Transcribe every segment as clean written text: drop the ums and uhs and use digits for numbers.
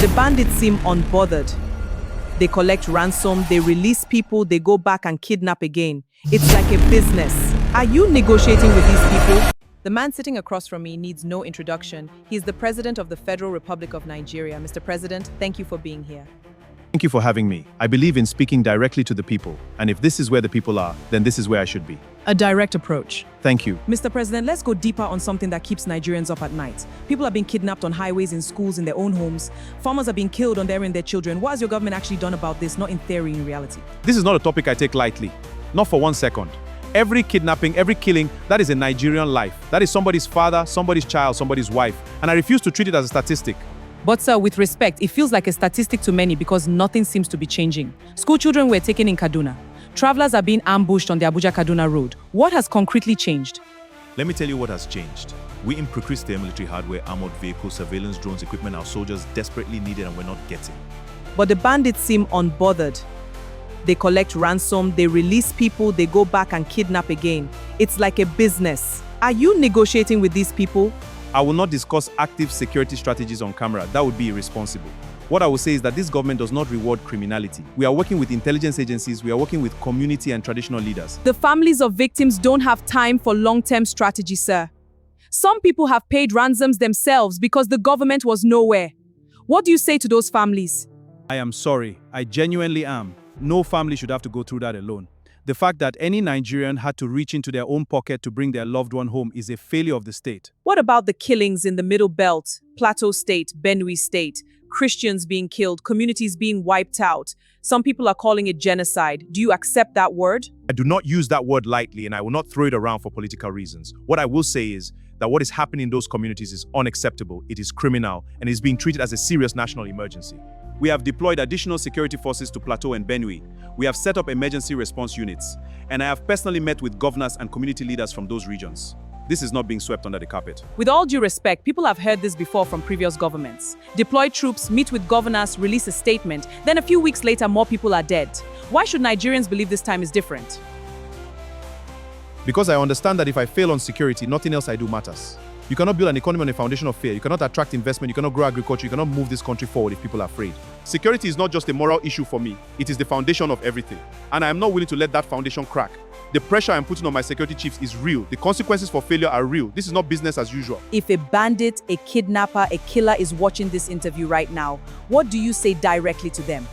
But the bandits seem unbothered. They collect ransom, they release people, they go back and kidnap again. It's like a business. Are you negotiating with these people? The man sitting across from me needs no introduction. He's the President of the Federal Republic of Nigeria. Mr. President, thank you for being here. Thank you for having me. I believe in speaking directly to the people, and if this is where the people are, then this is where I should be. A direct approach. Thank you. Mr. President, let's go deeper on something that keeps Nigerians up at night. People are being kidnapped on highways, in schools, in their own homes. Farmers are being killed on there and their children. What has your government actually done about this, not in theory, in reality? This is not a topic I take lightly. Not for 1 second. Every kidnapping, every killing, that is a Nigerian life. That is somebody's father, somebody's child, somebody's wife. And I refuse to treat it as a statistic. But sir, with respect, it feels like a statistic to many because nothing seems to be changing. School children were taken in Kaduna. Travelers are being ambushed on the Abuja-Kaduna road. What has concretely changed? Let me tell you what has changed. We increased their military hardware, armored vehicles, surveillance drones, equipment our soldiers desperately needed and were not getting. But the bandits seem unbothered. They collect ransom, they release people, they go back and kidnap again. It's like a business. Are you negotiating with these people? I will not discuss active security strategies on camera. That would be irresponsible. What I will say is that this government does not reward criminality. We are working with intelligence agencies, we are working with community and traditional leaders. The families of victims don't have time for long-term strategy, sir. Some people have paid ransoms themselves because the government was nowhere. What do you say to those families? I am sorry. I genuinely am. No family should have to go through that alone. The fact that any Nigerian had to reach into their own pocket to bring their loved one home is a failure of the state. What about the killings in the Middle Belt, Plateau State, Benue State? Christians being killed, communities being wiped out. Some people are calling it genocide. Do you accept that word? I do not use that word lightly, and I will not throw it around for political reasons. What I will say is that what is happening in those communities is unacceptable, it is criminal, and is being treated as a serious national emergency. We have deployed additional security forces to Plateau and Benue. We have set up emergency response units, and I have personally met with governors and community leaders from those regions. This is not being swept under the carpet. With all due respect, people have heard this before from previous governments. Deploy troops, meet with governors, release a statement, then a few weeks later more people are dead. Why should Nigerians believe this time is different? Because I understand that if I fail on security, nothing else I do matters. You cannot build an economy on a foundation of fear. You cannot attract investment. You cannot grow agriculture. You cannot move this country forward if people are afraid. Security is not just a moral issue for me. It is the foundation of everything. And I am not willing to let that foundation crack. The pressure I'm putting on my security chiefs is real. The consequences for failure are real. This is not business as usual. If a bandit, a kidnapper, a killer is watching this interview right now, what do you say directly to them?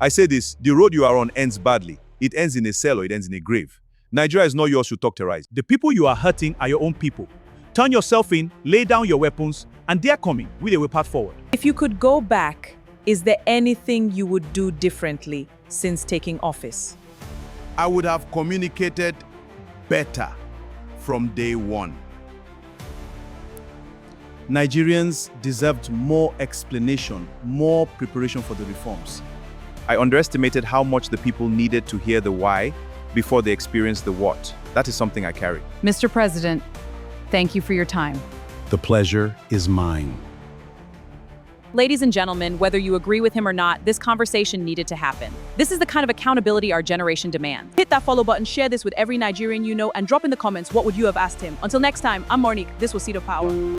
I say this, the road you are on ends badly. It ends in a cell or it ends in a grave. Nigeria is not yours to talk terrorize. The people you are hurting are your own people. Turn yourself in, lay down your weapons, and they're coming with a way path forward. If you could go back, is there anything you would do differently since taking office? I would have communicated better from day one. Nigerians deserved more explanation, more preparation for the reforms. I underestimated how much the people needed to hear the why before they experienced the what. That is something I carry. Mr. President, thank you for your time. The pleasure is mine. Ladies and gentlemen, whether you agree with him or not, this conversation needed to happen. This is the kind of accountability our generation demands. Hit that follow button, share this with every Nigerian you know, and drop in the comments what would you have asked him. Until next time, I'm Marnique. This was Seat of Power.